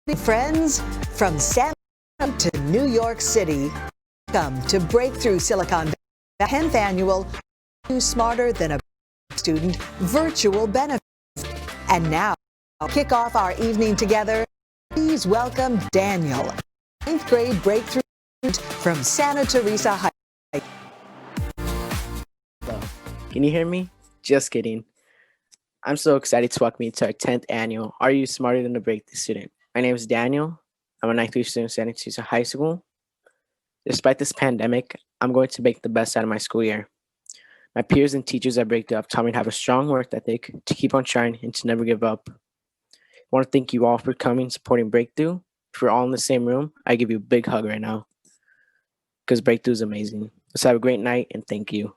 Good friends, from San Francisco to New York City, welcome to Breakthrough Silicon Valley, 10th annual You Smarter Than a Student virtual benefit. And now, I'll kick off our evening together. Please welcome Danielle, 9th grade breakthrough student from Santa Teresa High School. Can you hear me? Just kidding. I'm so excited to welcome you to our 10th annual Are You Smarter Than a Breakthrough Student? My name is Daniel. I'm a 9th grade student at Santa Teresa High School. Despite this pandemic, I'm going to make the best out of my school year. My peers and teachers at Breakthrough have taught me to have a strong work ethic, to keep on trying, and to never give up. I want to thank you all for coming and supporting Breakthrough. If we're all in the same room, I give you a big hug right now, because Breakthrough is amazing. Let's have a great night, and thank you.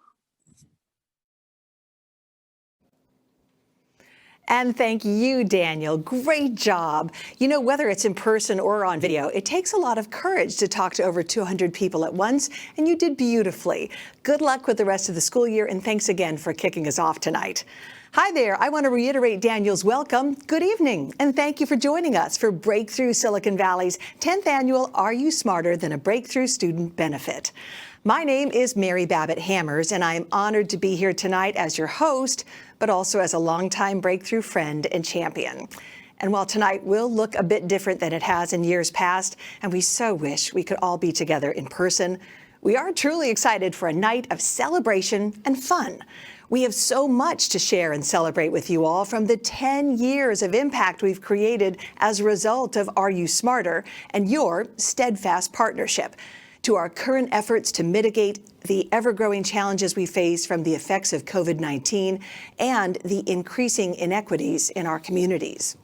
And thank you, Daniel. Great job. You know, whether it's in person or on video, it takes a lot of courage to talk to over 200 people at once, and you did beautifully. Good luck with the rest of the school year, and thanks again for kicking us off tonight. Hi there. I want to reiterate Daniel's welcome. Good evening, and thank you for joining us for Breakthrough Silicon Valley's 10th annual Are You Smarter Than a Breakthrough Student Benefit. My name is Mary Babbitt Hammers, and I am honored to be here tonight as your host, but also as a longtime Breakthrough friend and champion. And while tonight will look a bit different than it has in years past, and we so wish we could all be together in person, we are truly excited for a night of celebration and fun. We have so much to share and celebrate with you all, from the 10 years of impact we've created as a result of Are You Smarter and your steadfast partnership, to our current efforts to mitigate the ever-growing challenges we face from the effects of COVID-19 and the increasing inequities in our communities.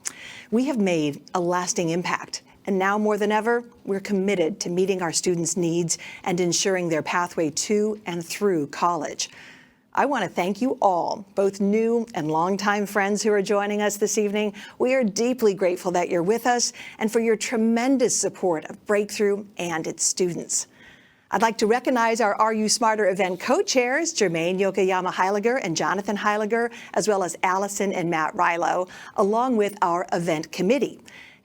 We have made a lasting impact, And now more than ever, we're committed to meeting our students' needs and ensuring their pathway to and through college. I want to thank you all, both new and longtime friends who are joining us this evening. We are deeply grateful that you're with us and for your tremendous support of Breakthrough and its students. I'd like to recognize our Are You Smarter event co-chairs, Jermaine Yokoyama Heiliger and Jonathan Heiliger, as well as Allison and Matt Rilo, along with our event committee.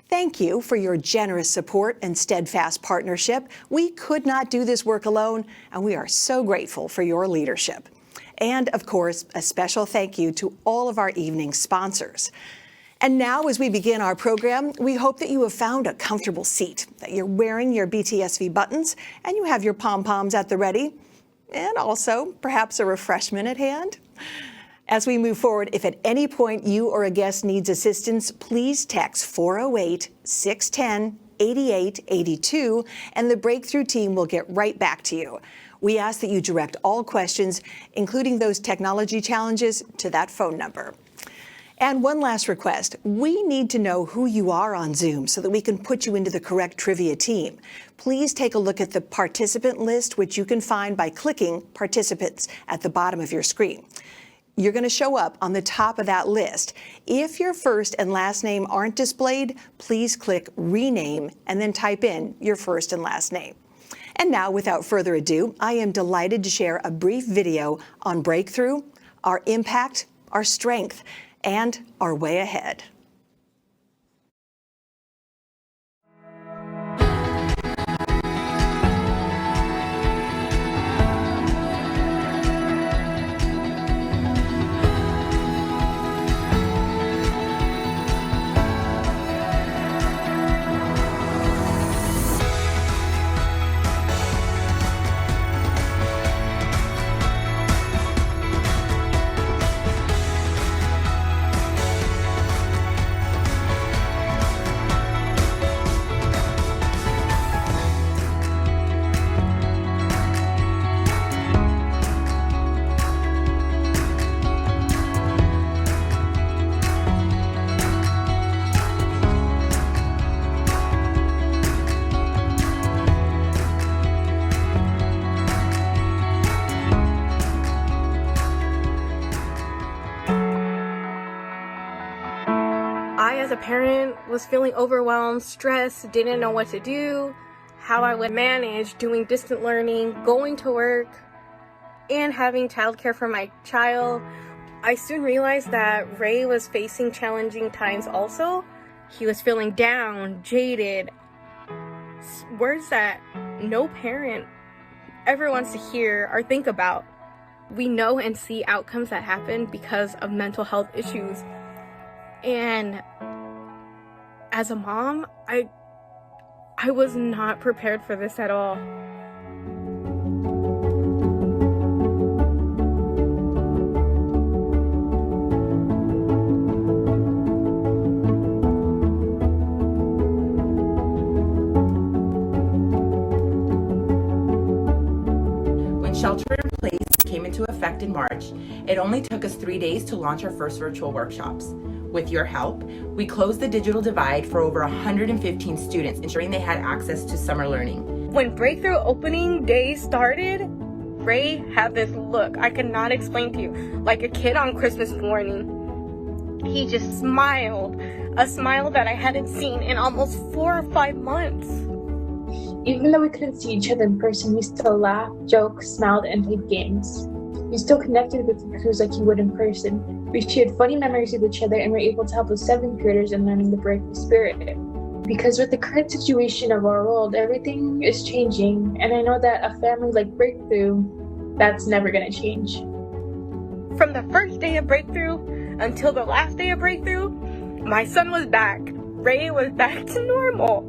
Thank you for your generous support and steadfast partnership. We could not do this work alone, and we are so grateful for your leadership. And, of course, a special thank you to all of our evening sponsors. And now, as we begin our program, we hope that you have found a comfortable seat, that you're wearing your BTSV buttons, and you have your pom-poms at the ready, and also perhaps a refreshment at hand. As we move forward, if at any point you or a guest needs assistance, please text 408-610-8882, and the Breakthrough team will get right back to you. We ask that you direct all questions, including those technology challenges, to that phone number. And one last request. We need to know who you are on Zoom so that we can put you into the correct trivia team. Please take a look at the participant list, which you can find by clicking Participants at the bottom of your screen. You're going to show up on the top of that list. If your first and last name aren't displayed, please click Rename and then type in your first and last name. And now, without further ado, I am delighted to share a brief video on Breakthrough, our impact, our strength, and our way ahead. As a parent, was feeling overwhelmed, stressed, didn't know what to do, how I would manage doing distant learning, going to work, and having childcare for my child. I soon realized that Ray was facing challenging times also. He was feeling down, jaded, words that no parent ever wants to hear or think about. We know and see outcomes that happen because of mental health issues. And as a mom, I was not prepared for this at all. When shelter in place came into effect in March, it only took us 3 days to launch our first virtual workshops. With your help, we closed the digital divide for over 115 students, ensuring they had access to summer learning. When Breakthrough opening day started, Ray had this look I could not explain to you, like a kid on Christmas morning. He just smiled, a smile that I hadn't seen in almost 4 or 5 months. Even though we couldn't see each other in person, we still laughed, joked, smiled, and played games. We still connected with the crews like you would in person. We shared funny memories with each other and were able to help the 7th graders in learning the Breakthrough spirit. Because with the current situation of our world, everything is changing, and I know that a family like Breakthrough, that's never going to change. From the first day of Breakthrough until the last day of Breakthrough, my son was back. Ray was back to normal.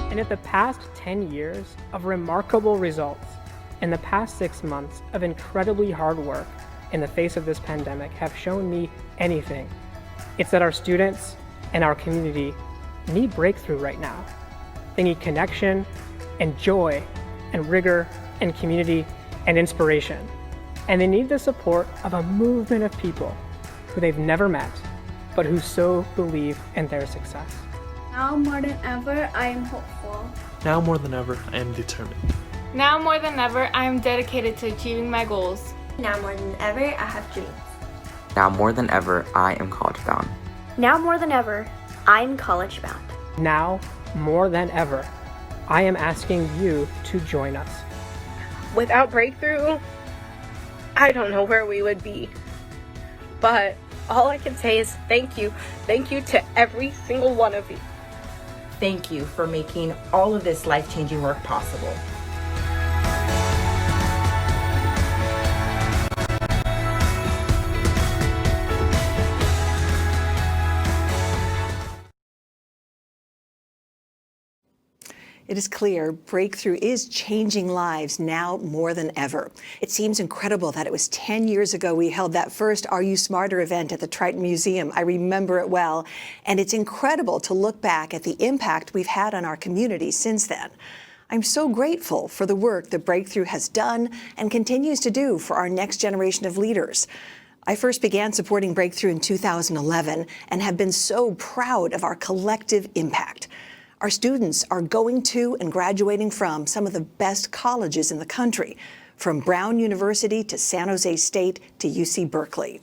And in the past 10 years of remarkable results, and the past 6 months of incredibly hard work in the face of this pandemic have shown me anything, it's that our students and our community need Breakthrough right now. They need connection and joy and rigor and community and inspiration. And they need the support of a movement of people who they've never met, but who so believe in their success. Now more than ever, I am hopeful. Now more than ever, I am determined. Now more than ever, I am dedicated to achieving my goals. Now more than ever, I have dreams. Now more than ever, I am college bound. Now more than ever, I'm college bound. Now more than ever, I am asking you to join us. Without Breakthrough, I don't know where we would be. But all I can say is thank you. Thank you to every single one of you. Thank you for making all of this life-changing work possible. It is clear Breakthrough is changing lives now more than ever. It seems incredible that it was 10 years ago we held that first Are You Smarter event at the Triton Museum. I remember it well. And it's incredible to look back at the impact we've had on our community since then. I'm so grateful for the work that Breakthrough has done and continues to do for our next generation of leaders. I first began supporting Breakthrough in 2011 and have been so proud of our collective impact. Our students are going to and graduating from some of the best colleges in the country, from Brown University to San Jose State to UC Berkeley.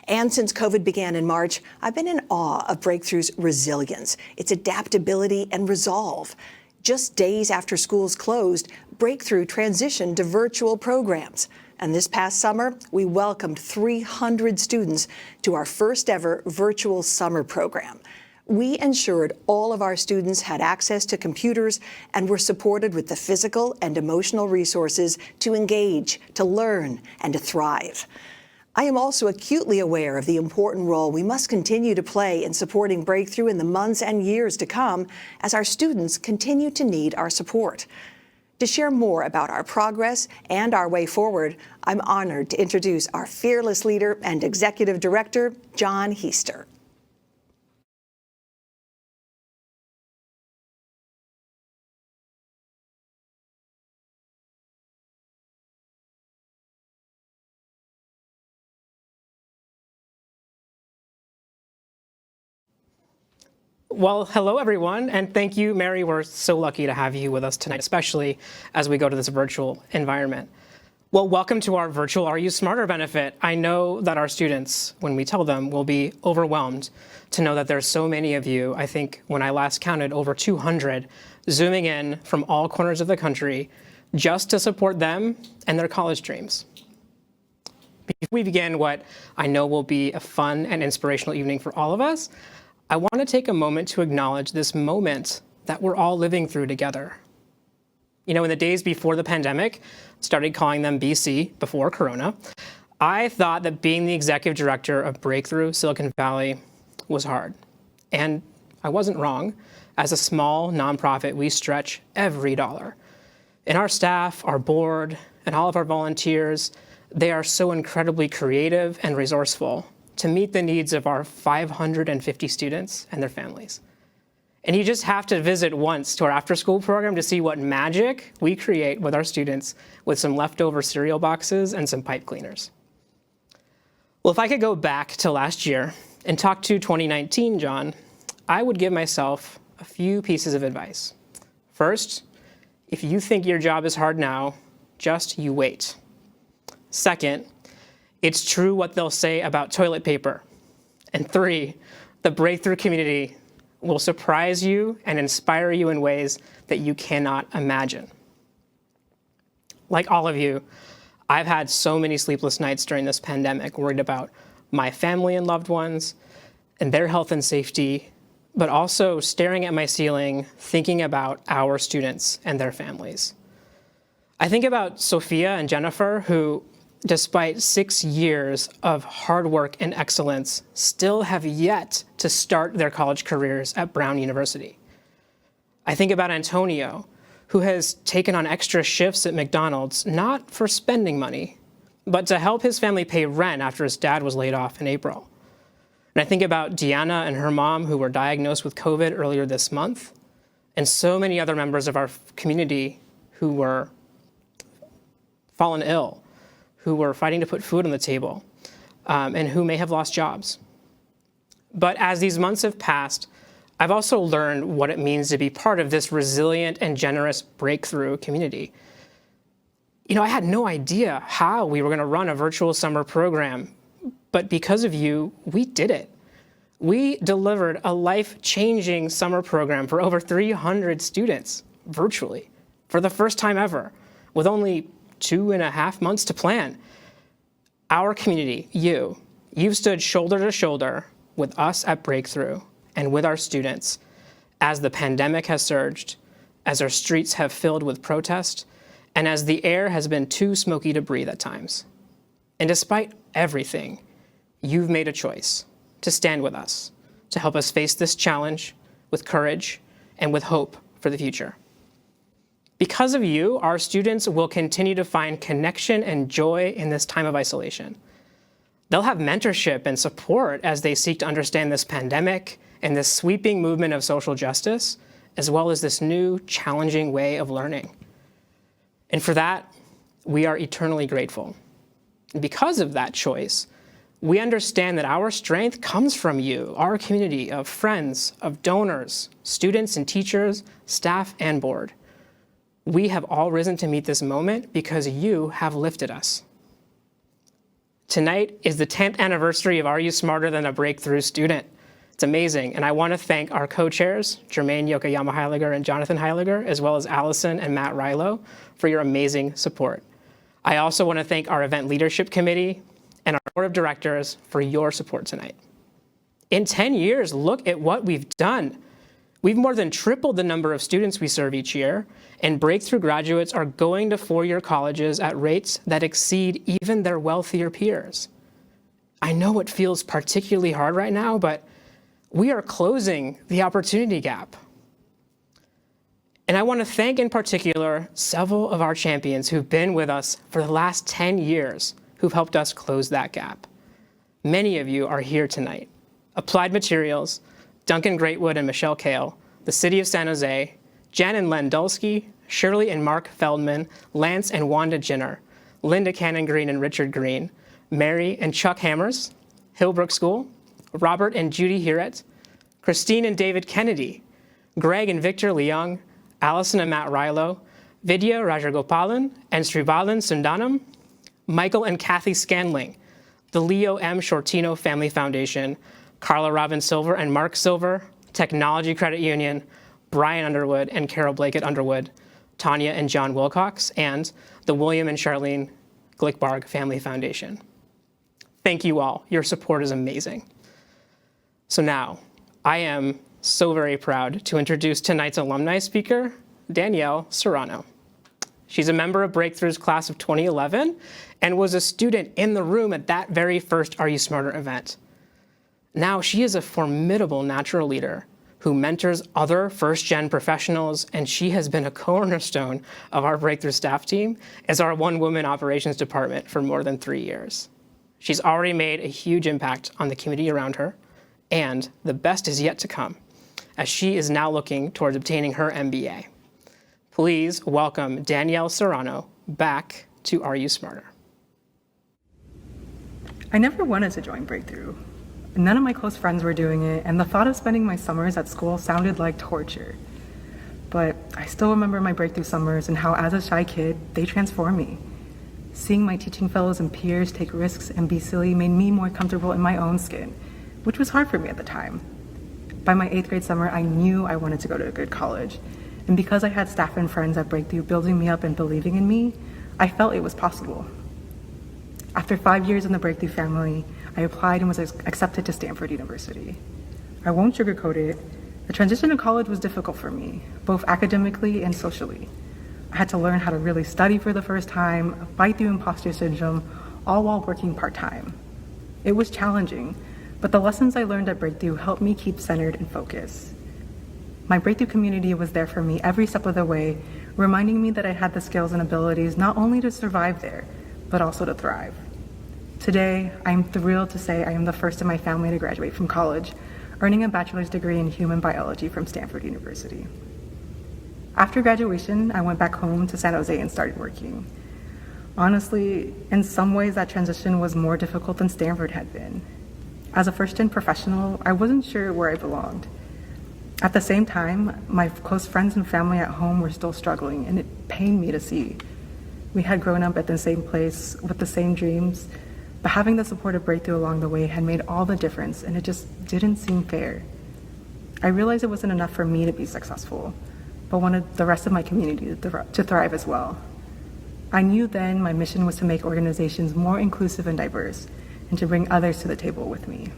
And since COVID began in March, I've been in awe of Breakthrough's resilience, its adaptability and resolve. Just days after schools closed, Breakthrough transitioned to virtual programs. And this past summer, we welcomed 300 students to our first ever virtual summer program. We ensured all of our students had access to computers and were supported with the physical and emotional resources to engage, to learn, and to thrive. I am also acutely aware of the important role we must continue to play in supporting Breakthrough in the months and years to come as our students continue to need our support. To share more about our progress and our way forward, I'm honored to introduce our fearless leader and executive director, John Heister. Well, hello, everyone, and thank you, Mary. We're so lucky to have you with us tonight, especially as we go to this virtual environment. Well, welcome to our virtual Are You Smarter benefit. I know that our students, when we tell them, will be overwhelmed to know that there's so many of you. I think when I last counted, over 200, zooming in from all corners of the country just to support them and their college dreams. Before we begin what I know will be a fun and inspirational evening for all of us, I want to take a moment to acknowledge this moment that we're all living through together. You know, in the days before the pandemic, started calling them BC, before Corona, I thought that being the executive director of Breakthrough Silicon Valley was hard. And I wasn't wrong. As a small nonprofit, we stretch every dollar. And our staff, our board, and all of our volunteers, they are so incredibly creative and resourceful to meet the needs of our 550 students and their families. And you just have to visit once to our after-school program to see what magic we create with our students with some leftover cereal boxes and some pipe cleaners. Well, if I could go back to last year and talk to 2019, John, I would give myself a few pieces of advice. First, if you think your job is hard now, just you wait. Second, it's true what they'll say about toilet paper. And 3, the Breakthrough community will surprise you and inspire you in ways that you cannot imagine. Like all of you, I've had so many sleepless nights during this pandemic, worried about my family and loved ones and their health and safety, but also staring at my ceiling, thinking about our students and their families. I think about Sophia and Jennifer, who, despite 6 years of hard work and excellence, still have yet to start their college careers at Brown University. I think about Antonio, who has taken on extra shifts at McDonald's, not for spending money, but to help his family pay rent after his dad was laid off in April. And I think about Deanna and her mom, who were diagnosed with COVID earlier this month. and so many other members of our community who were fallen ill, who were fighting to put food on the table, and who may have lost jobs. But as these months have passed, I've also learned what it means to be part of this resilient and generous breakthrough community. You know, I had no idea how we were going to run a virtual summer program, but because of you, we did it. We delivered a life-changing summer program for over 300 students virtually for the first time ever, with only 2.5 months to plan. Our community, you've stood shoulder to shoulder with us at Breakthrough and with our students as the pandemic has surged, as our streets have filled with protest, and as the air has been too smoky to breathe at times. And despite everything, you've made a choice to stand with us, to help us face this challenge with courage and with hope for the future. Because of you, our students will continue to find connection and joy in this time of isolation. They'll have mentorship and support as they seek to understand this pandemic and this sweeping movement of social justice, as well as this new, challenging way of learning. And for that, we are eternally grateful. And because of that choice, we understand that our strength comes from you, our community of friends, of donors, students and teachers, staff and board. We have all risen to meet this moment because you have lifted us. Tonight is the 10th anniversary of Are You Smarter Than a Breakthrough Student? It's amazing, and I want to thank our co-chairs, Jermaine Yokoyama Heiliger and Jonathan Heiliger, as well as Allison and Matt Rilo, for your amazing support. I also want to thank our event leadership committee and our board of directors for your support tonight. In 10 years, look at what we've done. We've more than tripled the number of students we serve each year, and Breakthrough graduates are going to four-year colleges at rates that exceed even their wealthier peers. I know it feels particularly hard right now, but we are closing the opportunity gap. And I want to thank in particular several of our champions who've been with us for the last 10 years, who've helped us close that gap. Many of you are here tonight. Applied Materials, Duncan Greatwood and Michelle Kale, the City of San Jose, Jen and Len Dulski, Shirley and Mark Feldman, Lance and Wanda Jinner, Linda Cannon Green and Richard Green, Mary and Chuck Hammers, Hillbrook School, Robert and Judy Hiret, Christine and David Kennedy, Greg and Victor Leung, Allison and Matt Rilo, Vidya Rajagopalan and Sribalan Sundanam, Michael and Kathy Scanling, the Leo M. Shortino Family Foundation, Carla Robin Silver and Mark Silver, Technology Credit Union, Brian Underwood and Carol Blakett Underwood, Tanya and John Wilcox, and the William and Charlene Glickbarg Family Foundation. Thank you all. Your support is amazing. So now, I am so very proud to introduce tonight's alumni speaker, Danielle Serrano. She's a member of Breakthrough's class of 2011 and was a student in the room at that very first Are You Smarter event. Now she is a formidable natural leader who mentors other first-gen professionals, and she has been a cornerstone of our Breakthrough staff team as our one-woman operations department for more than 3 years. She's already made a huge impact on the community around her, and the best is yet to come, as she is now looking towards obtaining her MBA. Please welcome Danielle Serrano back to Are You Smarter? I never wanted to join Breakthrough. None of my close friends were doing it, and the thought of spending my summers at school sounded like torture. But I still remember my Breakthrough summers and how, as a shy kid, they transformed me. Seeing my teaching fellows and peers take risks and be silly made me more comfortable in my own skin, which was hard for me at the time. By my 8th grade summer, I knew I wanted to go to a good college. And because I had staff and friends at Breakthrough building me up and believing in me, I felt it was possible. After 5 years in the Breakthrough family, I applied and was accepted to Stanford University. I won't sugarcoat it. The transition to college was difficult for me, both academically and socially. I had to learn how to really study for the first time, fight through imposter syndrome, all while working part-time. It was challenging, but the lessons I learned at Breakthrough helped me keep centered and focused. My Breakthrough community was there for me every step of the way, reminding me that I had the skills and abilities not only to survive there, but also to thrive. Today, I'm thrilled to say I am the first in my family to graduate from college, earning a bachelor's degree in human biology from Stanford University. After graduation, I went back home to San Jose and started working. Honestly, in some ways that transition was more difficult than Stanford had been. As a first-gen professional, I wasn't sure where I belonged. At the same time, my close friends and family at home were still struggling, and it pained me to see. We had grown up at the same place with the same dreams, but having the support of Breakthrough along the way had made all the difference, and it just didn't seem fair. I realized it wasn't enough for me to be successful, but wanted the rest of my community to thrive as well. I knew then my mission was to make organizations more inclusive and diverse, and to bring others to the table with me.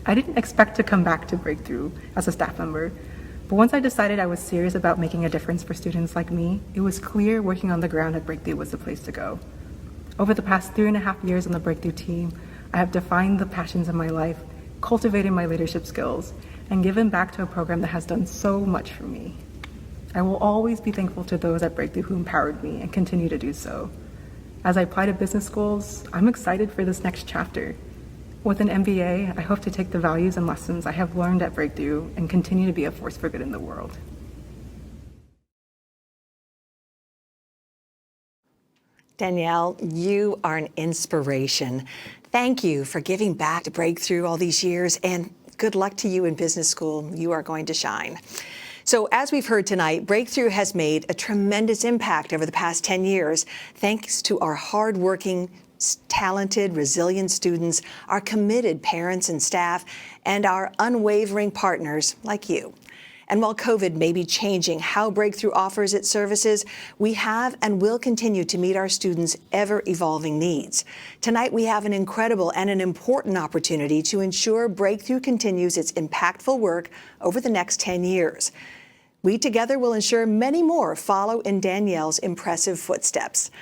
I didn't expect to come back to Breakthrough as a staff member, but once I decided I was serious about making a difference for students like me, it was clear working on the ground at Breakthrough was the place to go. Over the past 3.5 years on the Breakthrough team, I have defined the passions of my life, cultivated my leadership skills, and given back to a program that has done so much for me. I will always be thankful to those at Breakthrough who empowered me and continue to do so. As I apply to business schools, I'm excited for this next chapter. With an MBA, I hope to take the values and lessons I have learned at Breakthrough and continue to be a force for good in the world. Danielle, you are an inspiration. Thank you for giving back to Breakthrough all these years, and good luck to you in business school. You are going to shine. So as we've heard tonight, Breakthrough has made a tremendous impact over the past 10 years, thanks to our hardworking, talented, resilient students, our committed parents and staff, and our unwavering partners like you. And while COVID may be changing how Breakthrough offers its services, we have and will continue to meet our students' ever-evolving needs. Tonight, we have an incredible and an important opportunity to ensure Breakthrough continues its impactful work over the next 10 years. We together will ensure many more follow in Danielle's impressive footsteps.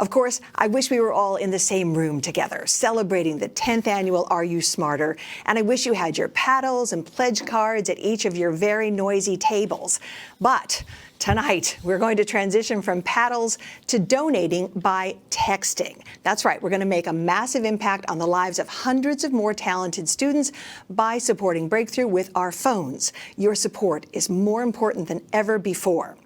Of course, I wish we were all in the same room together, celebrating the 10th annual Are You Smarter? And I wish you had your paddles and pledge cards at each of your very noisy tables. But tonight, we're going to transition from paddles to donating by texting. That's right, we're going to make a massive impact on the lives of hundreds of more talented students by supporting Breakthrough with our phones. Your support is more important than ever before.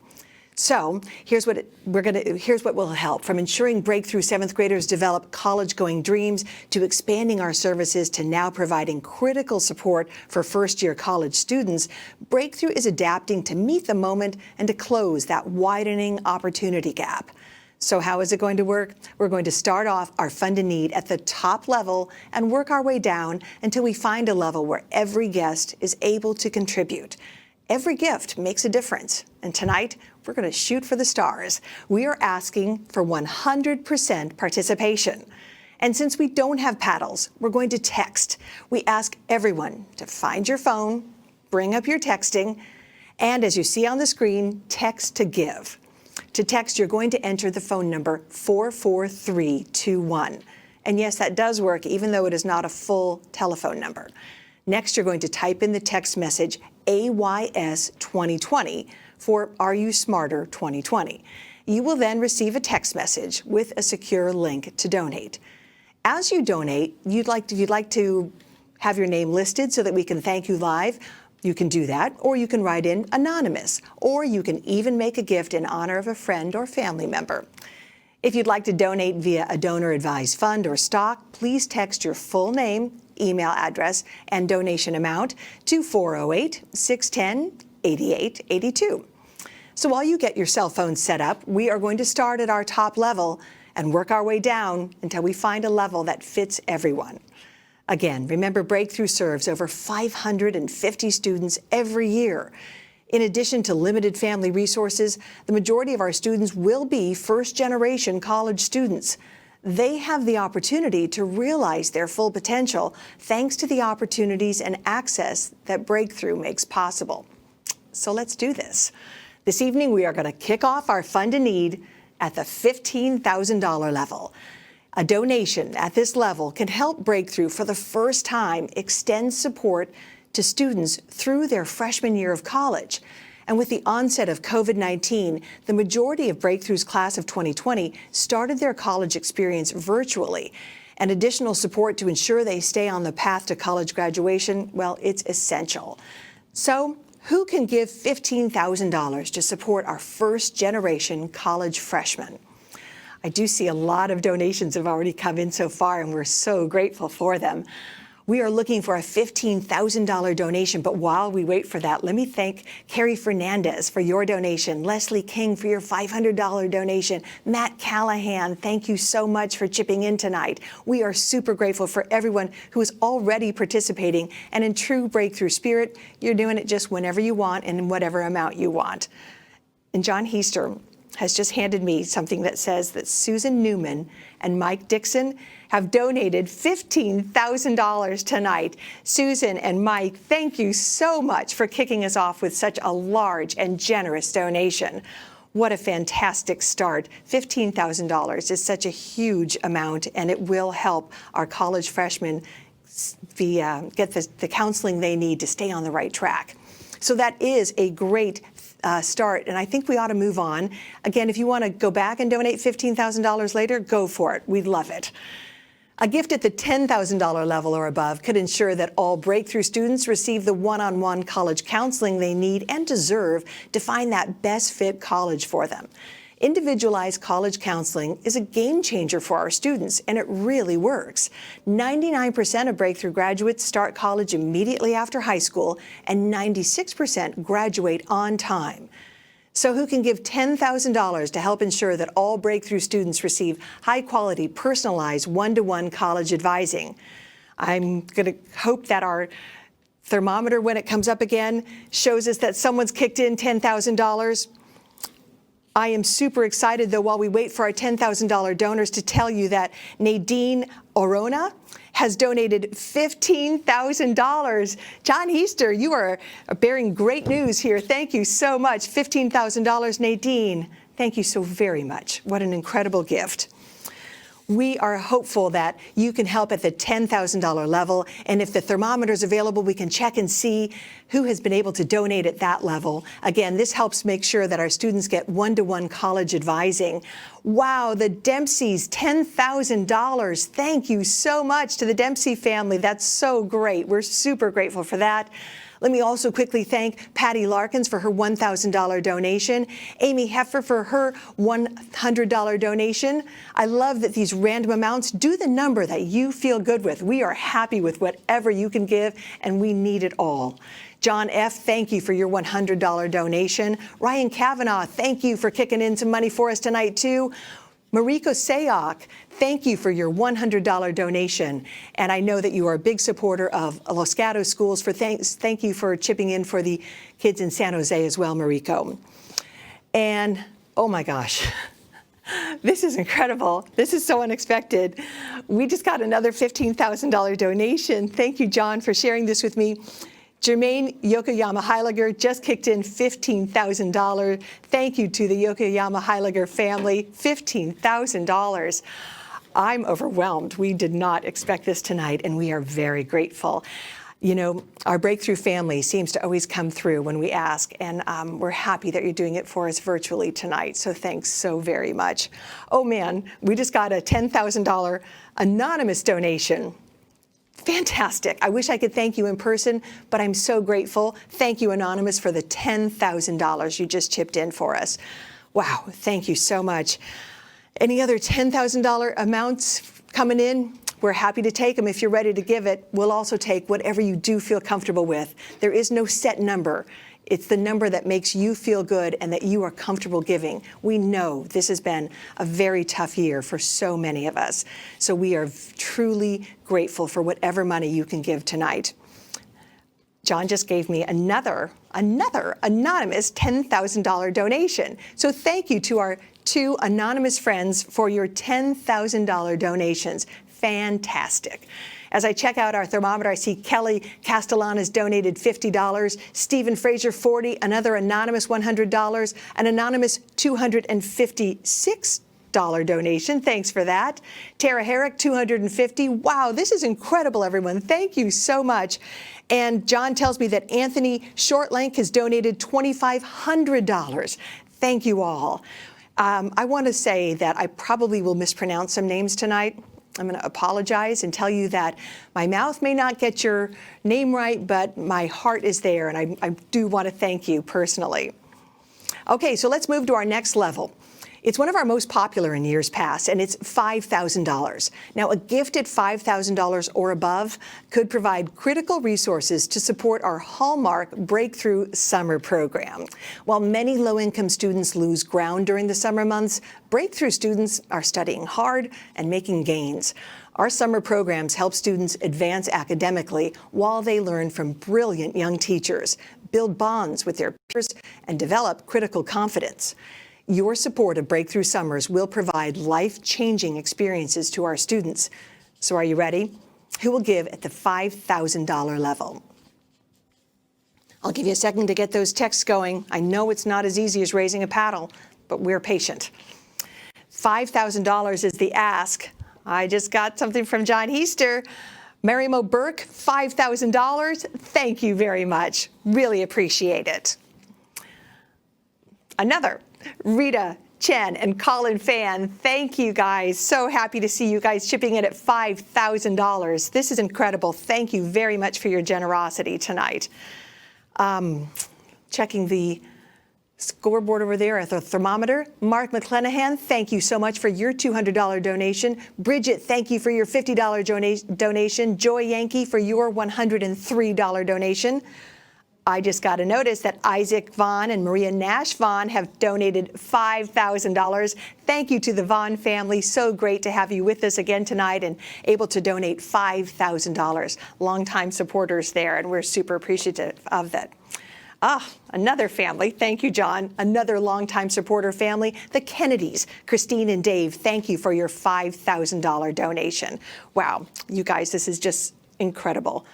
So here's what will help, from ensuring Breakthrough 7th graders develop college-going dreams to expanding our services to now providing critical support for first-year college students. Breakthrough is adapting to meet the moment and to close that widening opportunity gap. So how is it going to work? We're going to start off our fund and need at the top level and work our way down until we find a level where every guest is able to contribute. Every gift makes a difference, and tonight we're going to shoot for the stars. We are asking for 100% participation. And since we don't have paddles, we're going to text. We ask everyone to find your phone, bring up your texting, and as you see on the screen, text to give. To text, you're going to enter the phone number 44321. And yes, that does work, even though it is not a full telephone number. Next, you're going to type in the text message AYS 2020 for Are You Smarter 2020. You will then receive a text message with a secure link to donate. As you donate, you'd like to have your name listed so that we can thank you live. You can do that, or you can write in anonymous, or you can even make a gift in honor of a friend or family member. If you'd like to donate via a donor-advised fund or stock, please text your full name, email address, and donation amount to 408-610-8882. So while you get your cell phone set up, we are going to start at our top level and work our way down until we find a level that fits everyone. Again, remember, Breakthrough serves over 550 students every year. In addition to limited family resources, the majority of our students will be first-generation college students. They have the opportunity to realize their full potential thanks to the opportunities and access that Breakthrough makes possible. So let's do this. This evening, we are going to kick off our Fund and Need at the $15,000 level. A donation at this level can help Breakthrough for the first time extend support to students through their freshman year of college. And with the onset of COVID-19, the majority of Breakthrough's class of 2020 started their college experience virtually. And additional support to ensure they stay on the path to college graduation, well, it's essential. So Who can give $15,000 to support our first generation college freshmen? I do see a lot of donations have already come in so far, and we're so grateful for them. We are looking for a $15,000 donation, but while we wait for that, let me thank Carrie Fernandez for your donation, Leslie King for your $500 donation, Matt Callahan, thank you so much for chipping in tonight. We are super grateful for everyone who is already participating, and in true breakthrough spirit, you're doing it just whenever you want and in whatever amount you want. And John Heister has just handed me something that says that Susan Newman and Mike Dixon have donated $15,000 tonight. Susan and Mike, thank you so much for kicking us off with such a large and generous donation. What a fantastic start. $15,000 is such a huge amount, and it will help our college freshmen get the counseling they need to stay on the right track. So that is a great start, and I think we ought to move on. Again, if you want to go back and donate $15,000 later, go for it. We'd love it. A gift at the $10,000 level or above could ensure that all breakthrough students receive the one-on-one college counseling they need and deserve to find that best fit college for them. Individualized college counseling is a game changer for our students, and it really works. 99% of breakthrough graduates start college immediately after high school, and 96% graduate on time. So who can give $10,000 to help ensure that all breakthrough students receive high-quality, personalized, one-to-one college advising? I'm going to hope that our thermometer, when it comes up again, shows us that someone's kicked in $10,000. I am super excited, though, while we wait for our $10,000 donors, to tell you that Nadine Orona has donated $15,000. John Heister, you are bearing great news here. Thank you so much. $15,000, Nadine. Thank you so very much. What an incredible gift. We are hopeful that you can help at the $10,000 level, and if the thermometer is available, we can check and see who has been able to donate at that level. Again, this helps make sure that our students get one-to-one college advising. Wow, the Dempseys, $10,000. Thank you so much to the Dempsey family. That's so great. We're super grateful for that. Let me also quickly thank Patty Larkins for her $1,000 donation, Amy Heffer for her $100 donation. I love that these random amounts do the number that you feel good with. We are happy with whatever you can give, and we need it all. John F., thank you for your $100 donation. Ryan Kavanaugh, thank you for kicking in some money for us tonight, too. Mariko Sayok, thank you for your $100 donation. And I know that you are a big supporter of Los Gatos Schools. Thank you for chipping in for the kids in San Jose as well, Mariko. And, oh my gosh, this is incredible. This is so unexpected. We just got another $15,000 donation. Thank you, John, for sharing this with me. Jermaine Yokoyama Heiliger just kicked in $15,000. Thank you to the Yokoyama Heiliger family, $15,000. I'm overwhelmed. We did not expect this tonight, and we are very grateful. You know, our breakthrough family seems to always come through when we ask, and we're happy that you're doing it for us virtually tonight, so thanks so very much. Oh man, we just got a $10,000 anonymous donation. Fantastic. I wish I could thank you in person, but I'm so grateful. Thank you, Anonymous, for the $10,000 you just chipped in for us. Wow, thank you so much. Any other $10,000 amounts coming in? We're happy to take them if you're ready to give it. We'll also take whatever you do feel comfortable with. There is no set number. It's the number that makes you feel good and that you are comfortable giving. We know this has been a very tough year for so many of us. So we are truly grateful for whatever money you can give tonight. John just gave me another anonymous $10,000 donation. So thank you to our two anonymous friends for your $10,000 donations. Fantastic. As I check out our thermometer, I see Kelly Castellan has donated $50, Stephen Fraser $40, another anonymous $100, an anonymous $256 donation. Thanks for that. Tara Herrick, $250. Wow, this is incredible, everyone. Thank you so much. And John tells me that Anthony Shortlank has donated $2,500. Thank you all. I want to say that I probably will mispronounce some names tonight. I'm going to apologize and tell you that my mouth may not get your name right, but my heart is there, and I do want to thank you personally. Okay, so let's move to our next level. It's one of our most popular in years past, and it's $5,000. Now, a gift at $5,000 or above could provide critical resources to support our Hallmark Breakthrough Summer Program. While many low-income students lose ground during the summer months, Breakthrough students are studying hard and making gains. Our summer programs help students advance academically while they learn from brilliant young teachers, build bonds with their peers, and develop critical confidence. Your support of Breakthrough Summers will provide life-changing experiences to our students. So are you ready? Who will give at the $5,000 level? I'll give you a second to get those texts going. I know it's not as easy as raising a paddle, but we're patient. $5,000 is the ask. I just got something from John Heaster. Mary Mo Burke, $5,000. Thank you very much. Really appreciate it. Another. Rita, Chen, and Colin Fan, thank you guys. So happy to see you guys chipping in at $5,000. This is incredible. Thank you very much for your generosity tonight. Checking the scoreboard over there at the thermometer. Mark McClenahan, thank you so much for your $200 donation. Bridget, thank you for your $50 donation. Joy Yankee for your $103 donation. I just got a notice that Isaac Vaughn and Maria Nash Vaughn have donated $5,000. Thank you to the Vaughn family. So great to have you with us again tonight and able to donate $5,000. Longtime supporters there, and we're super appreciative of that. Another family. Thank you, John. Another longtime supporter family, the Kennedys. Christine and Dave, thank you for your $5,000 donation. Wow, you guys, this is just incredible.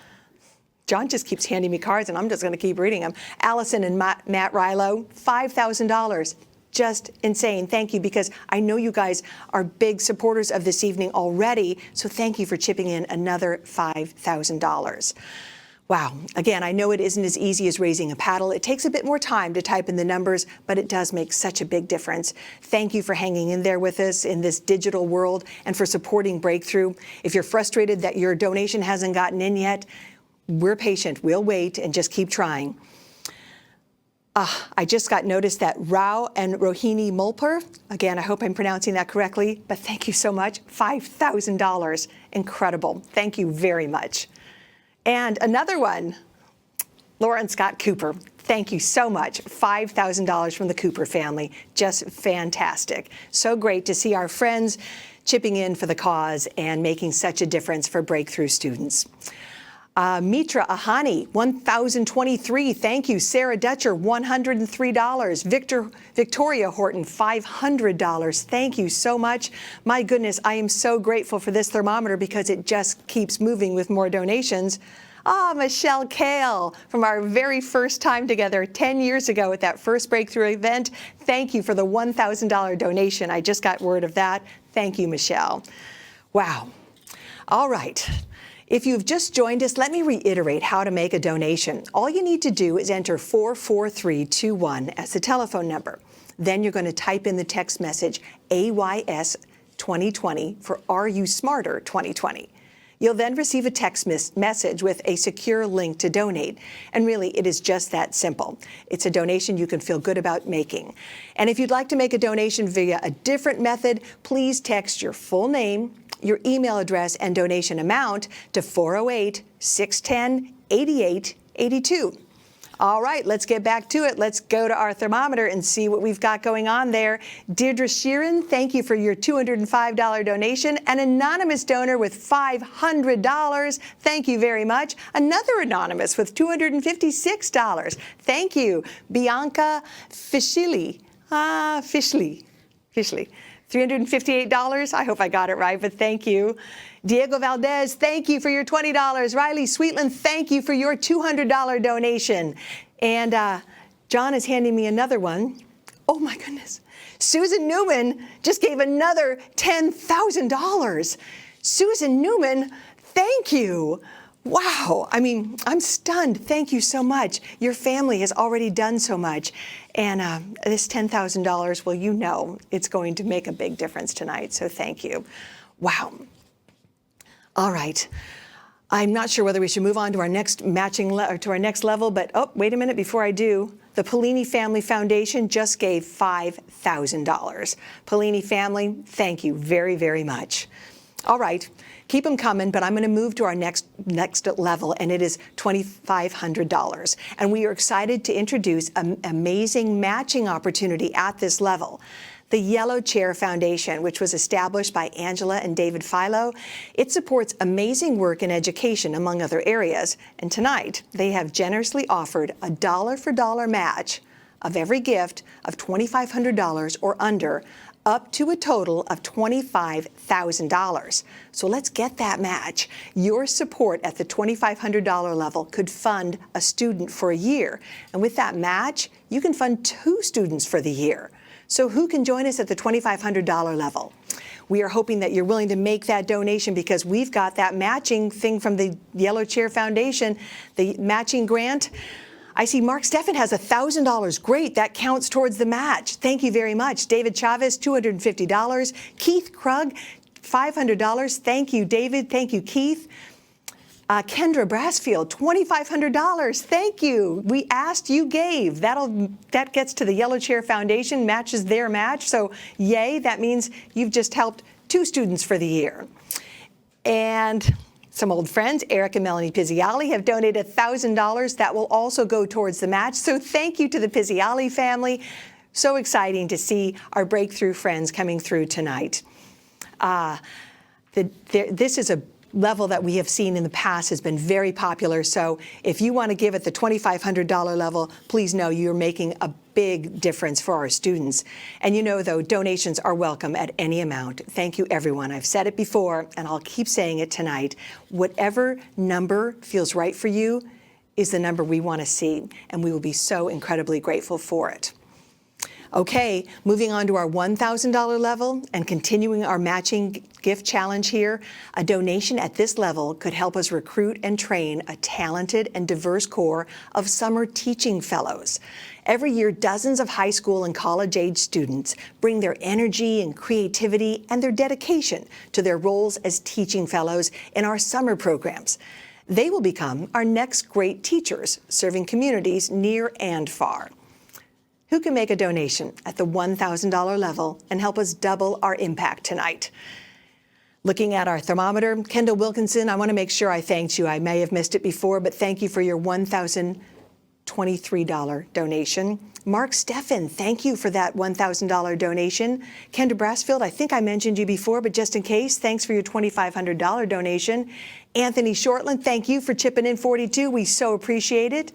John just keeps handing me cards, and I'm just going to keep reading them. Allison and Matt Rilo, $5,000. Just insane. Thank you, because I know you guys are big supporters of this evening already, so thank you for chipping in another $5,000. Wow. Again, I know it isn't as easy as raising a paddle. It takes a bit more time to type in the numbers, but it does make such a big difference. Thank you for hanging in there with us in this digital world and for supporting Breakthrough. If you're frustrated that your donation hasn't gotten in yet, we're patient. We'll wait and just keep trying. I just got notice that Rao and Rohini Mulper, again, I hope I'm pronouncing that correctly, but thank you so much. $5,000. Incredible. Thank you very much. And another one, Laura and Scott Cooper. Thank you so much. $5,000 from the Cooper family. Just fantastic. So great to see our friends chipping in for the cause and making such a difference for Breakthrough students. Mitra Ahani, $1,023. Thank you. Sarah Dutcher, $103. Victoria Horton, $500. Thank you so much. My goodness, I am so grateful for this thermometer because it just keeps moving with more donations. Michelle Kale, from our very first time together 10 years ago at that first Breakthrough event. Thank you for the $1,000 donation. I just got word of that. Thank you, Michelle. Wow. All right. If you've just joined us, let me reiterate how to make a donation. All you need to do is enter 44321 as the telephone number. Then you're going to type in the text message AYS 2020 for Are You Smarter 2020. You'll then receive a text message with a secure link to donate. And really, it is just that simple. It's a donation you can feel good about making. And if you'd like to make a donation via a different method, please text your full name, your email address, and donation amount to 408-610-8882. All right, let's get back to it. Let's go to our thermometer and see what we've got going on there. Deirdre Sheeran, thank you for your $205 donation. An anonymous donor with $500. Thank you very much. Another anonymous with $256. Thank you. Bianca Fischli. $358. I hope I got it right, but thank you. Diego Valdez, thank you for your $20. Riley Sweetland, thank you for your $200 donation. And John is handing me another one. Oh my goodness. Susan Newman just gave another $10,000. Susan Newman, thank you. Wow. I mean, I'm stunned. Thank you so much. Your family has already done so much. And this $10,000, well, you know it's going to make a big difference tonight. So thank you. Wow. All right. I'm not sure whether we should move on to our next to our next level, but oh, wait a minute before I do. The Polini Family Foundation just gave $5,000. Polini family, thank you very, very much. All right, keep them coming, but I'm going to move to our next level, and it is $2,500. And we are excited to introduce an amazing matching opportunity at this level. The Yellow Chair Foundation, which was established by Angela and David Philo, it supports amazing work in education, among other areas. And tonight, they have generously offered a dollar-for-dollar match of every gift of $2,500 or under, up to a total of $25,000. So let's get that match. Your support at the $2,500 level could fund a student for a year. And with that match, you can fund 2 students for the year. So who can join us at the $2,500 level? We are hoping that you're willing to make that donation because we've got that matching thing from the Yellow Chair Foundation, the matching grant. I see Mark Steffen has $1,000. Great, that counts towards the match. Thank you very much. David Chavez, $250. Keith Krug, $500. Thank you, David. Thank you, Keith. Kendra Brassfield, $2,500. Thank you. We asked, you gave. That gets to the Yellow Chair Foundation, matches their match. So yay, that means you've just helped 2 students for the year. And some old friends, Eric and Melanie Pizziali, have donated $1,000. That will also go towards the match. So thank you to the Pizziali family. So exciting to see our breakthrough friends coming through tonight. This is a level that we have seen in the past has been very popular. So if you want to give at the $2,500 level, please know you're making a big difference for our students. And you know, though, donations are welcome at any amount. Thank you, everyone. I've said it before, and I'll keep saying it tonight. Whatever number feels right for you is the number we want to see, and we will be so incredibly grateful for it. Okay, moving on to our $1,000 level and continuing our matching gift challenge here, a donation at this level could help us recruit and train a talented and diverse core of summer teaching fellows. Every year, dozens of high school and college-age students bring their energy and creativity and their dedication to their roles as teaching fellows in our summer programs. They will become our next great teachers, serving communities near and far. Who can make a donation at the $1,000 level and help us double our impact tonight? Looking at our thermometer, Kendall Wilkinson, I want to make sure I thanked you. I may have missed it before, but thank you for your $1,023 donation. Mark Steffen, thank you for that $1,000 donation. Kendra Brassfield, I think I mentioned you before, but just in case, thanks for your $2,500 donation. Anthony Shortland, thank you for chipping in $42. We so appreciate it.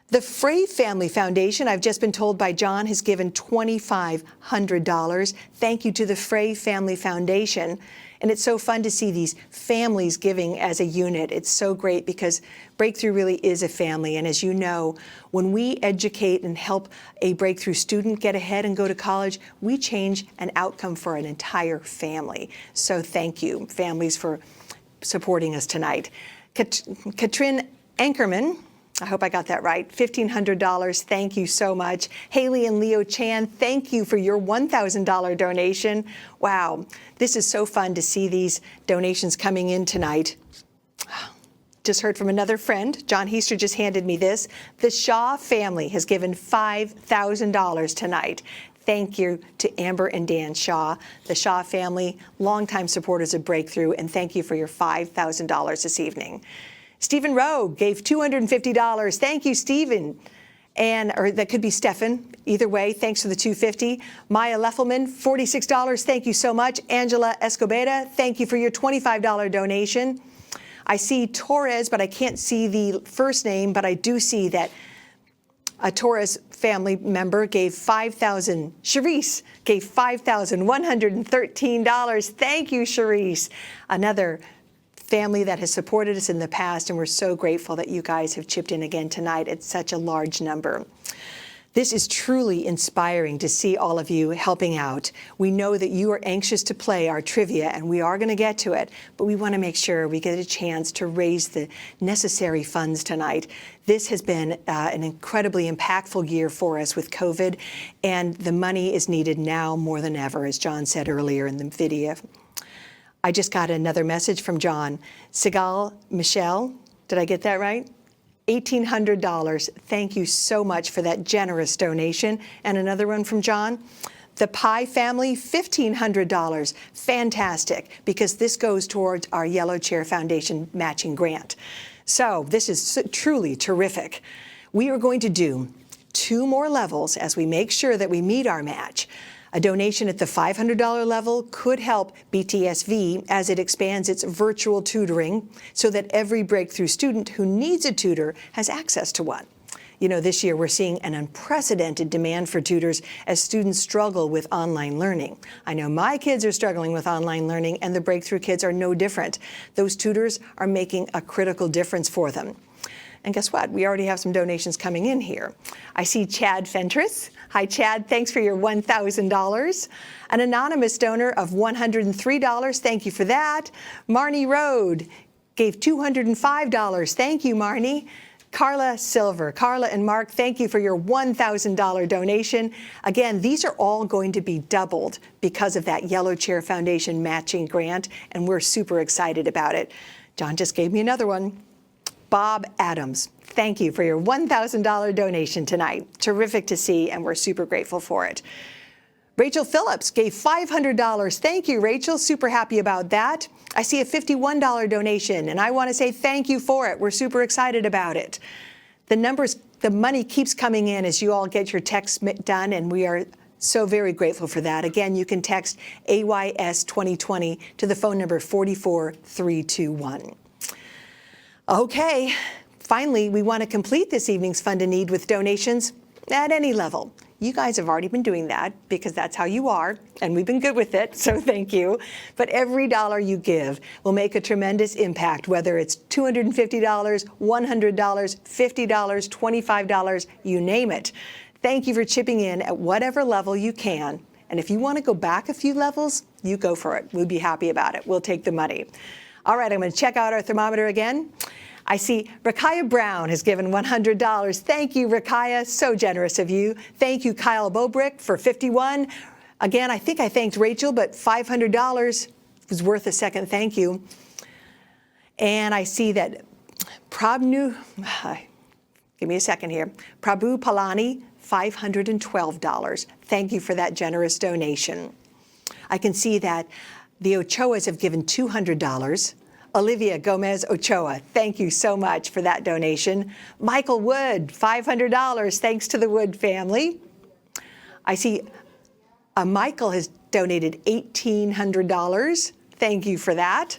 The Frey Family Foundation, I've just been told by John, has given $2,500. Thank you to the Frey Family Foundation. And it's so fun to see these families giving as a unit. It's so great because Breakthrough really is a family. And as you know, when we educate and help a Breakthrough student get ahead and go to college, we change an outcome for an entire family. So thank you, families, for supporting us tonight. Katrin Ankerman, I hope I got that right, $1,500, thank you so much. Haley and Leo Chan, thank you for your $1,000 donation. Wow, this is so fun to see these donations coming in tonight. Just heard from another friend, John Heaster just handed me this. The Shaw family has given $5,000 tonight. Thank you to Amber and Dan Shaw, the Shaw family, longtime supporters of Breakthrough, and thank you for your $5,000 this evening. Stephen Rowe gave $250. Thank you, Stephen. Or that could be Stefan. Either way, thanks for the $250. Maya Leffelman, $46. Thank you so much. Angela Escobedo, thank you for your $25 donation. I see Torres, but I can't see the first name, but I do see that a Torres family member gave $5,000. Charisse gave $5,113. Thank you, Charisse. Another family that has supported us in the past, and we're so grateful that you guys have chipped in again tonight at such a large number. This is truly inspiring to see all of you helping out. We know that you are anxious to play our trivia, and we are going to get to it, but we want to make sure we get a chance to raise the necessary funds tonight. This has been an incredibly impactful year for us with COVID, and the money is needed now more than ever, as John said earlier in the video. I just got another message from John. Sigal Michelle, did I get that right? $1,800. Thank you so much for that generous donation. And another one from John. The Pie family, $1,500. Fantastic, because this goes towards our Yellow Chair Foundation matching grant. So this is truly terrific. We are going to do 2 more levels as we make sure that we meet our match. A donation at the $500 level could help BTSV as it expands its virtual tutoring so that every breakthrough student who needs a tutor has access to one. You know, this year we're seeing an unprecedented demand for tutors as students struggle with online learning. I know my kids are struggling with online learning, and the breakthrough kids are no different. Those tutors are making a critical difference for them. And guess what? We already have some donations coming in here. I see Chad Fentress. Hi, Chad. Thanks for your $1,000. An anonymous donor of $103. Thank you for that. Marnie Road gave $205. Thank you, Marnie. Carla Silver. Carla and Mark, thank you for your $1,000 donation. Again, these are all going to be doubled because of that Yellow Chair Foundation matching grant, and we're super excited about it. John just gave me another one. Bob Adams, thank you for your $1,000 donation tonight. Terrific to see, and we're super grateful for it. Rachel Phillips gave $500. Thank you, Rachel. Super happy about that. I see a $51 donation, and I want to say thank you for it. We're super excited about it. The money keeps coming in as you all get your texts done, and we are so very grateful for that. Again, you can text AYS 2020 to the phone number 44321. Okay, finally, we want to complete this evening's Fund and Need with donations at any level. You guys have already been doing that because that's how you are, and we've been good with it, so thank you. But every dollar you give will make a tremendous impact, whether it's $250, $100, $50, $25, you name it. Thank you for chipping in at whatever level you can. And if you want to go back a few levels, you go for it. We'll be happy about it. We'll take the money. All right, I'm going to check out our thermometer again. I see Rakaya Brown has given $100. Thank you, Rakaya. So generous of you. Thank you, Kyle Bobrick, for $51. Again, I think I thanked Rachel, but $500 was worth a second thank you. And I see that give me a second here. Prabhu Palani, $512. Thank you for that generous donation. I can see that the Ochoas have given $200. Olivia Gomez Ochoa, thank you so much for that donation. Michael Wood, $500, thanks to the Wood family. I see Michael has donated $1,800. Thank you for that.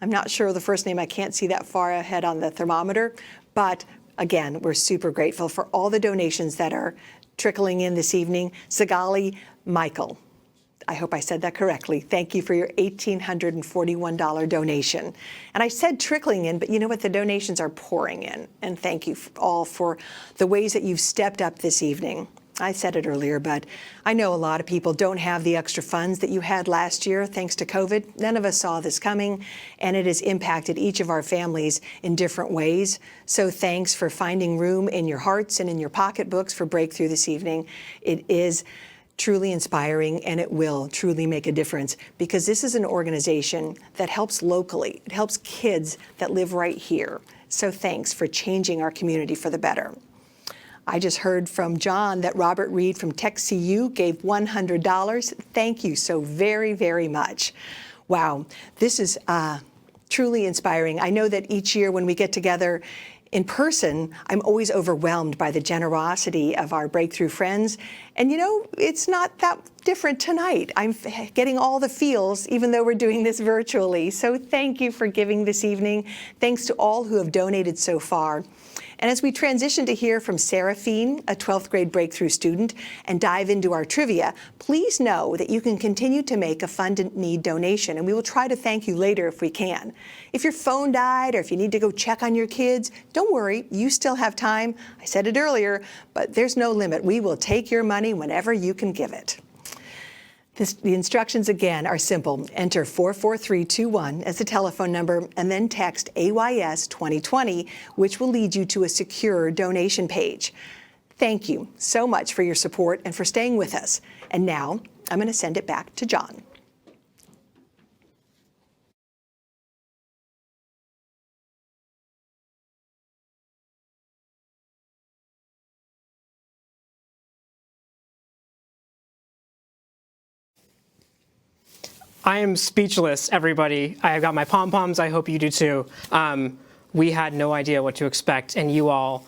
I'm not sure of the first name. I can't see that far ahead on the thermometer. But again, we're super grateful for all the donations that are trickling in this evening. Sagali Michael. I hope I said that correctly. Thank you for your $1,841 donation. And I said trickling in, but you know what? The donations are pouring in. And thank you all for the ways that you've stepped up this evening. I said it earlier, but I know a lot of people don't have the extra funds that you had last year thanks to COVID. None of us saw this coming, and it has impacted each of our families in different ways. So thanks for finding room in your hearts and in your pocketbooks for Breakthrough this evening. It is truly inspiring, and it will truly make a difference because this is an organization that helps locally. It helps kids that live right here. So thanks for changing our community for the better. I just heard from John that Robert Reed from TechCU gave $100. Thank you so very, very much. Wow, this is truly inspiring. I know that each year when we get together in person, I'm always overwhelmed by the generosity of our Breakthrough friends. And you know, it's not that different tonight. I'm getting all the feels, even though we're doing this virtually. So thank you for giving this evening. Thanks to all who have donated so far. And as we transition to hear from Seraphine, a 12th grade Breakthrough student, and dive into our trivia, please know that you can continue to make a Fund and Need donation, and we will try to thank you later if we can. If your phone died or if you need to go check on your kids, don't worry, you still have time. I said it earlier, but there's no limit. We will take your money whenever you can give it. The instructions again are simple. Enter 44321 as the telephone number and then text AYS 2020, which will lead you to a secure donation page. Thank you so much for your support and for staying with us. And now I'm going to send it back to John. I am speechless, everybody. I got my pom-poms. I hope you do too. We had no idea what to expect, and you all,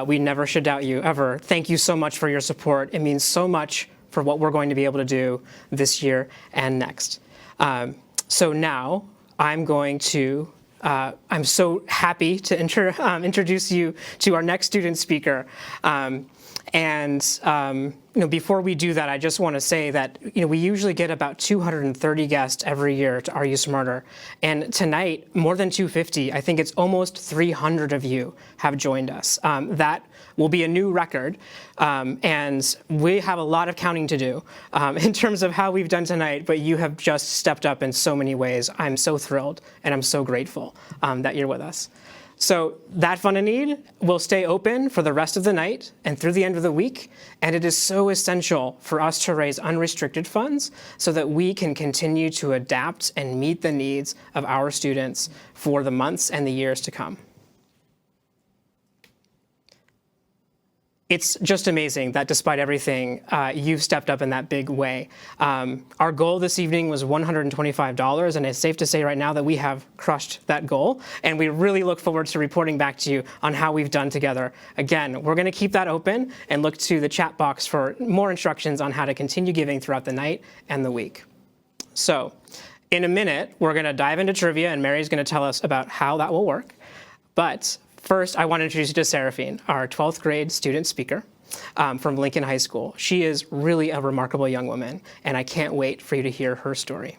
we never should doubt you, ever. Thank you so much for your support. It means so much for what we're going to be able to do this year and next. So now I'm going to, I'm so happy to introduce you to our next student speaker. Before we do that, I just want to say that we usually get about 230 guests every year to Are You Smarter? And tonight, more than 250, I think it's almost 300 of you have joined us. That will be a new record, and we have a lot of counting to do in terms of how we've done tonight, but you have just stepped up in so many ways. I'm so thrilled, and I'm so grateful that you're with us. So that Fund a Need will stay open for the rest of the night and through the end of the week, and it is so essential for us to raise unrestricted funds so that we can continue to adapt and meet the needs of our students for the months and the years to come. It's just amazing that despite everything, you've stepped up in that big way. Our goal this evening was $125, and it's safe to say right now that we have crushed that goal, and we really look forward to reporting back to you on how we've done together. Again, we're going to keep that open and look to the chat box for more instructions on how to continue giving throughout the night and the week. So in a minute, we're going to dive into trivia, and Mary's going to tell us about how that will work. But first, I want to introduce you to Seraphine, our 12th grade student speaker from Lincoln High School. She is really a remarkable young woman, and I can't wait for you to hear her story.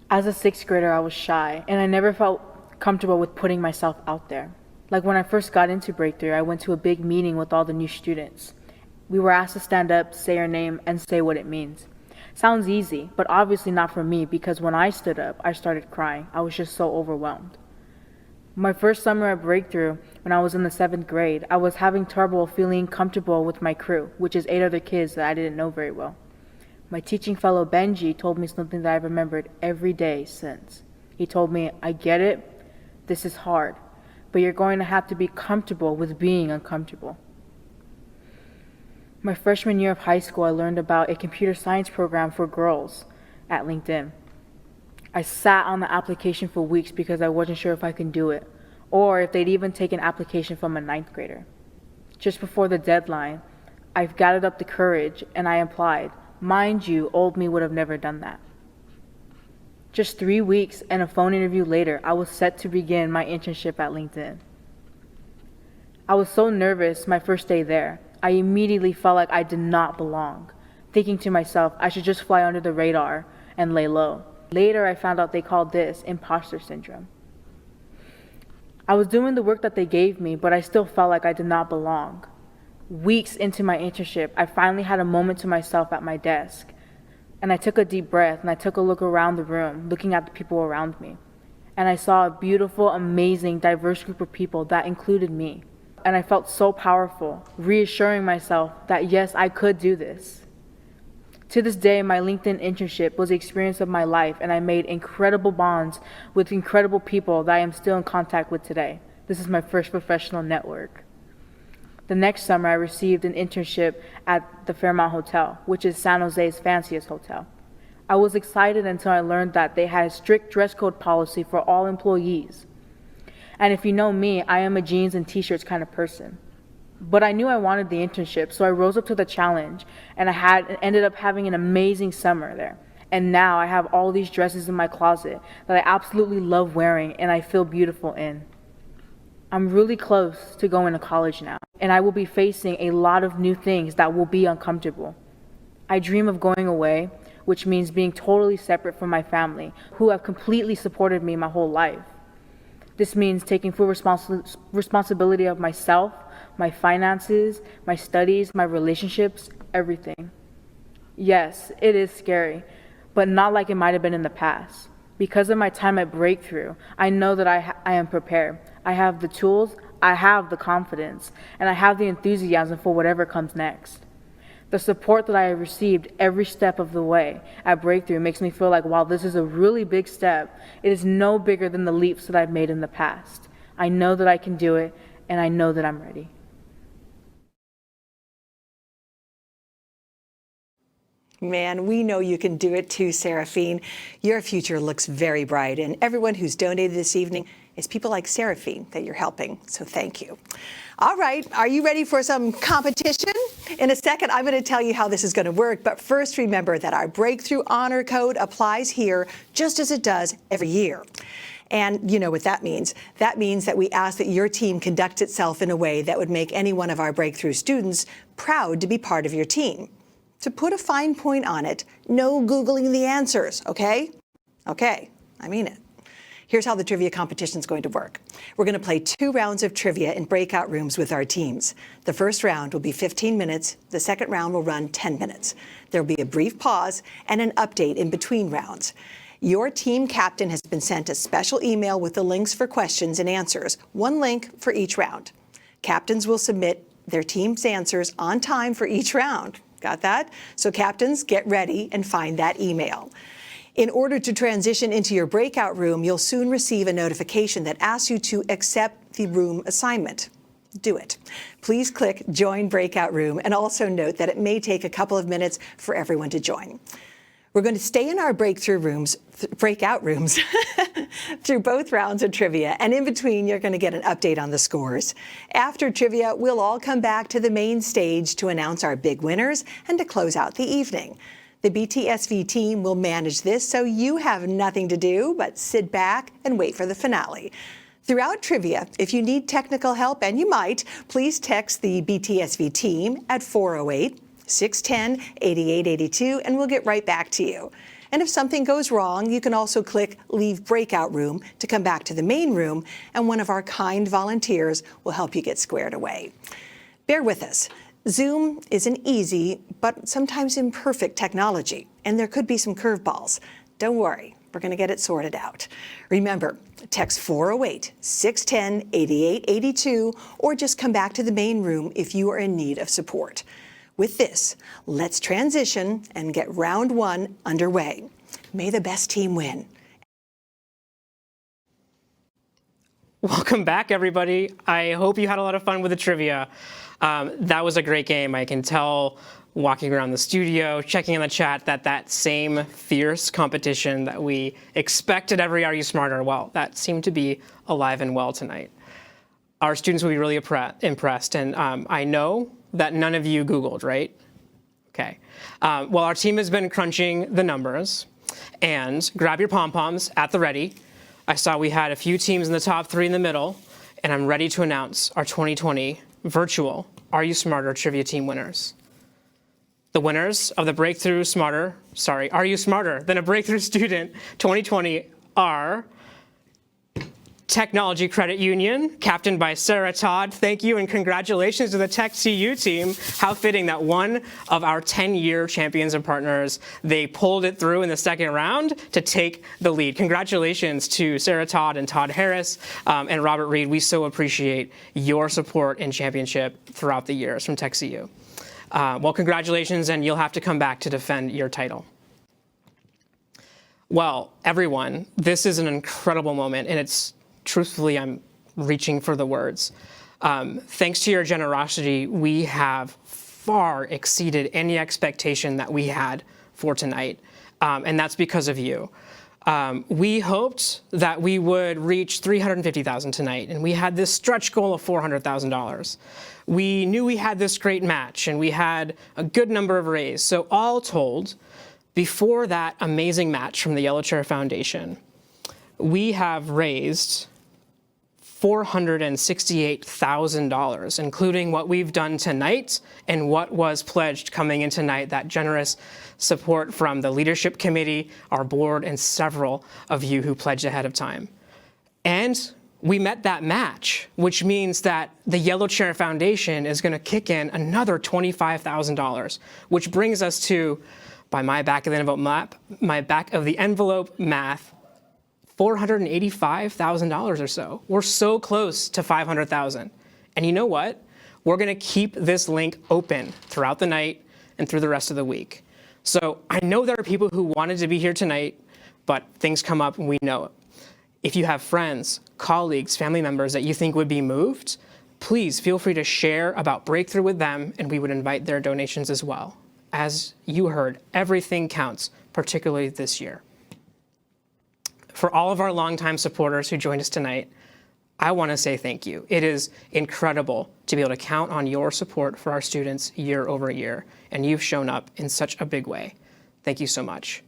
As a 6th grader, I was shy, and I never felt comfortable with putting myself out there. Like when I first got into Breakthrough, I went to a big meeting with all the new students. We were asked to stand up, say our name, and say what it means. Sounds easy, but obviously not for me, because when I stood up, I started crying. I was just so overwhelmed. My first summer at Breakthrough, when I was in the 7th grade, I was having trouble feeling comfortable with my crew, which is 8 other kids that I didn't know very well. My teaching fellow Benji told me something that I've remembered every day since. He told me, I get it, this is hard, but you're going to have to be comfortable with being uncomfortable. My freshman year of high school, I learned about a computer science program for girls at LinkedIn. I sat on the application for weeks because I wasn't sure if I could do it, or if they'd even take an application from a 9th grader. Just before the deadline, I gathered up the courage and I applied. Mind you, old me would have never done that. Just 3 weeks and a phone interview later, I was set to begin my internship at LinkedIn. I was so nervous my first day there. I immediately felt like I did not belong, thinking to myself, I should just fly under the radar and lay low. Later, I found out they called this imposter syndrome. I was doing the work that they gave me, but I still felt like I did not belong. Weeks into my internship, I finally had a moment to myself at my desk. And I took a deep breath and I took a look around the room, looking at the people around me. And I saw a beautiful, amazing, diverse group of people that included me. And I felt so powerful, reassuring myself that yes, I could do this. To this day, my LinkedIn internship was the experience of my life, and I made incredible bonds with incredible people that I am still in contact with today. This is my first professional network. The next summer, I received an internship at the Fairmont Hotel, which is San Jose's fanciest hotel. I was excited until I learned that they had a strict dress code policy for all employees. And if you know me, I am a jeans and t-shirts kind of person. But I knew I wanted the internship, so I rose up to the challenge, and ended up having an amazing summer there. And now I have all these dresses in my closet that I absolutely love wearing and I feel beautiful in. I'm really close to going to college now, and I will be facing a lot of new things that will be uncomfortable. I dream of going away, which means being totally separate from my family, who have completely supported me my whole life. This means taking full responsibility of myself, my finances, my studies, my relationships, everything. Yes, it is scary, but not like it might have been in the past. Because of my time at Breakthrough, I know that I am prepared. I have the tools, I have the confidence, and I have the enthusiasm for whatever comes next. The support that I have received every step of the way at Breakthrough makes me feel like while this is a really big step, it is no bigger than the leaps that I've made in the past. I know that I can do it, and I know that I'm ready. Man, we know you can do it too, Seraphine. Your future looks very bright, and everyone who's donated this evening is people like Seraphine that you're helping, so thank you. All right, are you ready for some competition? In a second, I'm going to tell you how this is going to work, but first remember that our Breakthrough Honor Code applies here just as it does every year. And you know what that means. That means that we ask that your team conduct itself in a way that would make any one of our Breakthrough students proud to be part of your team. To put a fine point on it, no Googling the answers, okay? Okay, I mean it. Here's how the trivia competition is going to work. We're going to play 2 rounds of trivia in breakout rooms with our teams. The first round will be 15 minutes. The second round will run 10 minutes. There'll be a brief pause and an update in between rounds. Your team captain has been sent a special email with the links for questions and answers, 1 link for each round. Captains will submit their team's answers on time for each round. Got that? So captains, get ready and find that email. In order to transition into your breakout room, you'll soon receive a notification that asks you to accept the room assignment. Do it. Please click Join Breakout Room, and also note that it may take a couple of minutes for everyone to join. We're going to stay in our breakout rooms through both rounds of trivia, and in between, you're going to get an update on the scores. After trivia, we'll all come back to the main stage to announce our big winners and to close out the evening. The BTSV team will manage this, so you have nothing to do but sit back and wait for the finale. Throughout trivia, if you need technical help, and you might, please text the BTSV team at 408-610-8882, and we'll get right back to you. And if something goes wrong, you can also click Leave Breakout Room to come back to the main room, and one of our kind volunteers will help you get squared away. Bear with us. Zoom is an easy but sometimes imperfect technology, and there could be some curveballs. Don't worry, we're going to get it sorted out. Remember, text 408-610-8882 or just come back to the main room if you are in need of support. With this, let's transition and get round 1 underway. May the best team win. Welcome back, everybody. I hope you had a lot of fun with the trivia. That was a great game. I can tell walking around the studio, checking in the chat, that same fierce competition that we expect at every Are You Smarter? Well, that seemed to be alive and well tonight. Our students will be really impressed, and I know that none of you Googled, right? Okay. Well, our team has been crunching the numbers, and grab your pom-poms at the ready. I saw we had a few teams in the top 3 in the middle, and I'm ready to announce our 2020 virtual Are You Smarter trivia team winners. The winners of the Are You Smarter Than a Breakthrough Student 2020 are Technology Credit Union, captained by Sarah Todd. Thank you and congratulations to the Tech CU team. How fitting that one of our 10-year champions and partners, they pulled it through in the second round to take the lead. Congratulations to Sarah Todd and Todd Harris and Robert Reed. We so appreciate your support and championship throughout the years from Tech CU. Well, congratulations, and you'll have to come back to defend your title. Well, everyone, this is an incredible moment, and truthfully, I'm reaching for the words. Thanks to your generosity, we have far exceeded any expectation that we had for tonight, and that's because of you. We hoped that we would reach $350,000 tonight, and we had this stretch goal of $400,000. We knew we had this great match, and we had a good number of rays. So all told, before that amazing match from the Yellow Chair Foundation, we have raised $468,000, including what we've done tonight and what was pledged coming in tonight, that generous support from the leadership committee, our board, and several of you who pledged ahead of time. And we met that match, which means that the Yellow Chair Foundation is going to kick in another $25,000, which brings us to, by my back of the envelope math, $485,000 or so. We're so close to $500,000. And you know what? We're going to keep this link open throughout the night and through the rest of the week. So I know there are people who wanted to be here tonight, but things come up and we know it. If you have friends, colleagues, family members that you think would be moved, please feel free to share about Breakthrough with them, and we would invite their donations as well. as you heard, everything counts, particularly this year. For all of our longtime supporters who joined us tonight, I want to say thank you. It is incredible to be able to count on your support for our students year over year, and you've shown up in such a big way. Thank you so much.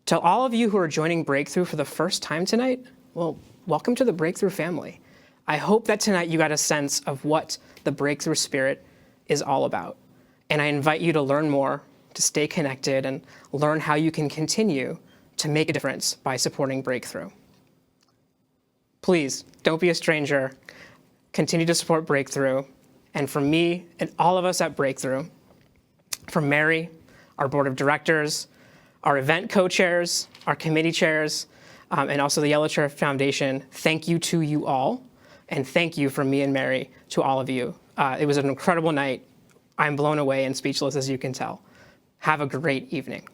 To all of you who are joining Breakthrough for the first time tonight, well, welcome to the Breakthrough family. I hope that tonight you got a sense of what the Breakthrough spirit is all about. And I invite you to learn more, to stay connected, and learn how you can continue to make a difference by supporting Breakthrough. Please, don't be a stranger. Continue to support Breakthrough. And from me and all of us at Breakthrough, from Mary, our board of directors, our event co-chairs, our committee chairs, and also the Yellow Chair Foundation, thank you to you all. And thank you from me and Mary to all of you. It was an incredible night. I'm blown away and speechless, as you can tell. Have a great evening.